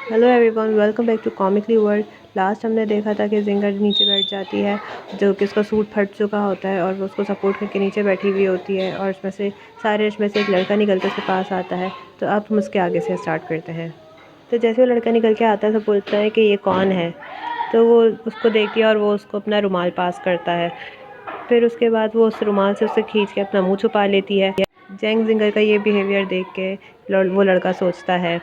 Hello everyone, welcome back to comically world. Last हमने देखा था कि जिंगर नीचे बैठ जाती है, जो कि उसका सूट फट चुका होता है और वो उसको सपोर्ट करके नीचे बैठी हुई होती है और उसमें से एक लड़का निकल के उसके पास आता है। तो अब हम उसके आगे से स्टार्ट करते हैं। तो जैसे वो लड़का निकल के आता है तो बोलता है कि ये कौन है। तो वो उसको देखती है और वो उसको अपना रुमाल पास करता है। फिर उसके बाद वो उस रुमाल से उसे खींच के अपना मुँह छुपा लेती है। जैंग जिंगर का ये बिहेवियर देख के वो लड़का सोचता है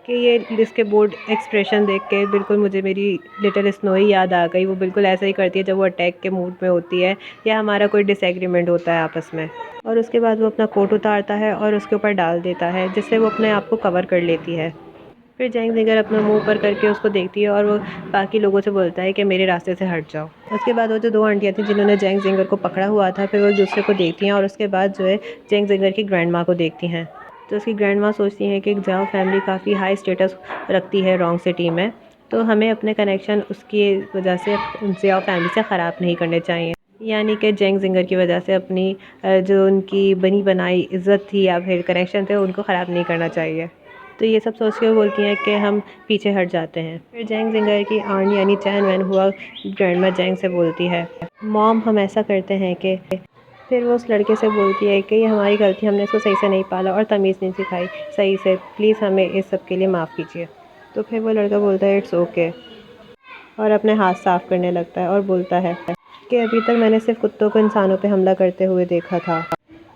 कि ये इसके बोर्ड एक्सप्रेशन देख के बिल्कुल मुझे मेरी लिटिल स्नोई याद आ गई। वो बिल्कुल ऐसा ही करती है जब वो अटैक के मूड में होती है या हमारा कोई डिसएग्रीमेंट होता है आपस में। और उसके बाद वो अपना कोट उतारता है और उसके ऊपर डाल देता है, जिससे वो अपने आप को कवर कर लेती है। फिर जैंग जिंगर अपना मुंह ऊपर करके उसको देखती है और वो बाकी लोगों से बोलता है कि मेरे रास्ते से हट जाओ। उसके बाद वो जो दो आंटियाँ थी जिन्होंने जैंग जिंगर को पकड़ा हुआ था, फिर वो एक दूसरे को देखती हैं और उसके बाद जो है जैंग जिंगर की ग्रैंड माँ को देखती हैं। तो उसकी ग्रैंड माँ सोचती हैं कि जाओ फैमिली काफ़ी हाई स्टेटस रखती है रॉन्ग सिटी में, तो हमें अपने कनेक्शन उसकी वजह से जाओ फैमिली से ख़राब नहीं करने चाहिए। यानी कि जैंग जिंगर की वजह से अपनी जो उनकी बनी बनाई इज़्ज़त थी या फिर कनेक्शन थे उनको ख़राब नहीं करना चाहिए। तो ये सब सोच के वो बोलती हैं कि हम पीछे हट जाते हैं। फिर जैंग जिंगर की आंट यानी चैन वैन हुआ ग्रैंडमा जैंग से बोलती है, मॉम हम ऐसा करते हैं कि। फिर वो उस लड़के से बोलती है कि ये हमारी गलती, हमने इसको सही से नहीं पाला और तमीज़ नहीं सिखाई सही से, प्लीज़ हमें इस सब के लिए माफ़ कीजिए। तो फिर वो लड़का बोलता है इट्स ओके और अपने हाथ साफ़ करने लगता है और बोलता है कि अभी तक मैंने सिर्फ कुत्तों को इंसानों पे हमला करते हुए देखा था।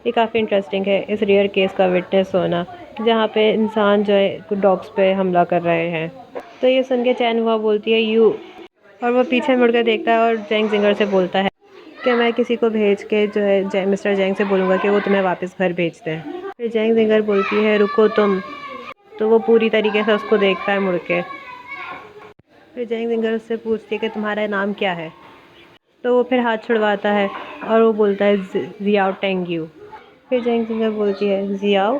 ये काफ़ी इंटरेस्टिंग है इस रेयर केस का विटनेस होना, जहाँ पे इंसान जो है डॉग्स पे हमला कर रहे हैं। तो ये सुन के चैन हुआ बोलती है यू, और वो पीछे मुड़ कर देखता है और जैंग जिंगर से बोलता है कि मैं किसी को भेज के जो है मिस्टर जैंग से बोलूँगा कि वो तुम्हें वापस घर भेज दें। फिर जैंग जिंगर बोलती है रुको तुम। तो वो पूरी तरीके से उसको देखता है मुड़ के। फिर जैंग जिंगर उससे पूछती है कि तुम्हारा नाम क्या है। तो वो फिर हाथ छुड़वाता है और वो बोलता है जियाओ टेंग यू। फिर जैंग जिंगर बोलती है जियाओ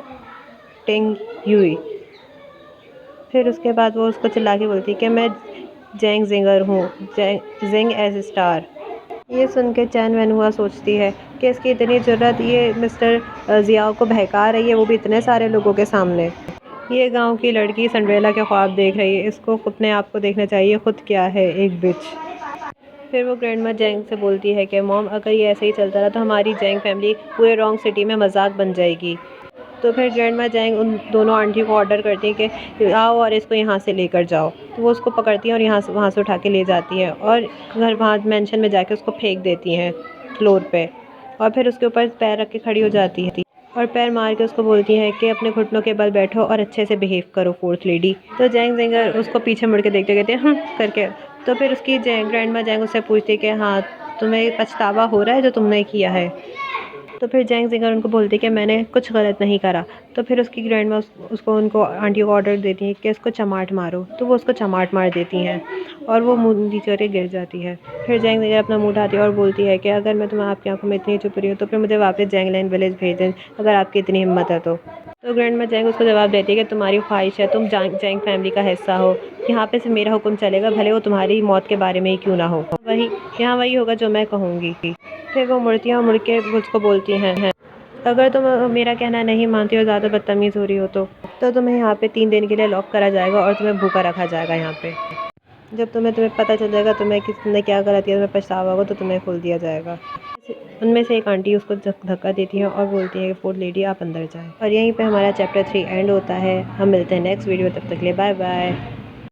टेंग यूई। फिर उसके बाद वो उसको चिल्ला के बोलती है कि मैं जैंग जिंगर हूँ, जिंग एज स्टार। ये सुन के चैन वैनहुआ सोचती है कि इसकी इतनी ज़रूरत, ये मिस्टर ज़ियाओ को बहका रही है, वो भी इतने सारे लोगों के सामने। ये गांव की लड़की सिंड्रेला के ख्वाब देख रही है, इसको अपने आप को देखना चाहिए खुद क्या है, एक बिच। फिर वो ग्रैंडमा जैंग से बोलती है कि मॉम अगर ये ऐसे ही चलता रहा तो हमारी जैंग फैमिली पूरे रॉन्ग सिटी में मजाक बन जाएगी। तो फिर ग्रैंडमा जैंग उन दोनों आंटी को ऑर्डर करती है कि आओ और इसको यहाँ से लेकर जाओ। तो वो उसको पकड़ती हैं और वहाँ से उठा के ले जाती हैं और घर वहाँ मेंशन में जाके उसको फेंक देती हैं फ्लोर पे। और फिर उसके ऊपर पैर रख के खड़ी हो जाती है और पैर मार के उसको बोलती हैं कि अपने घुटनों के बल बैठो और अच्छे से बिहेव करो फोर्थ लेडी। तो जैंग जिंगर उसको पीछे मुड़ के देखते कहते हैं करके। तो फिर उसकी ग्रैंडमा जैंग उससे पूछती है कि हाँ तुम्हें पछतावा हो रहा है जो तुमने किया है। तो फिर जैंग जिंगर उनको बोलती है कि मैंने कुछ गलत नहीं करा। तो फिर उसकी ग्रैंडमा उसको उनको आंटी को ऑर्डर देती है कि इसको चमाट मारो। तो वो उसको चमाट मार देती हैं और वो मुँह नीचे करके गिर जाती है। फिर जैंग जिंगर अपना मुँह उठाती है और बोलती है कि अगर मैं तुम्हें आपकी आंखों में इतनी चुप रही हूँ तो फिर मुझे वापस जैंगलैंड विलेज भेज दें, अगर आपकी इतनी हिम्मत है तो। ग्रैंडमा जैंग उसको जवाब देती है कि तुम्हारी ख्वाहिश है तुम जैंग फैमिली का हिस्सा हो, यहाँ पे से मेरा हुक्म चलेगा, भले वो तुम्हारी मौत के बारे में ही क्यों ना हो। यहाँ वही होगा जो मैं कहूँगी। फिर वो मुड़ती हैं और मुड़ के उसको बोलती हैं अगर तुम मेरा कहना नहीं मानती हो, ज़्यादा बदतमीज़ हो रही हो तो तुम्हें यहाँ पे 3 दिन के लिए लॉक करा जाएगा और तुम्हें भूखा रखा जाएगा यहाँ पे। जब तुम्हें पता चल जाएगा तुम्हें किसने क्या गलत किया, तुम्हें पछतावा होगा तो तुम्हें खोल दिया जाएगा। उनमें से एक आंटी उसको धक्का देती है और बोलती है कि फोर्थ लेडी आप अंदर जाएं। और यहीं पे हमारा चैप्टर 3 एंड होता है। हम मिलते हैं नेक्स्ट वीडियो, तब तक के लिए बाय बाय।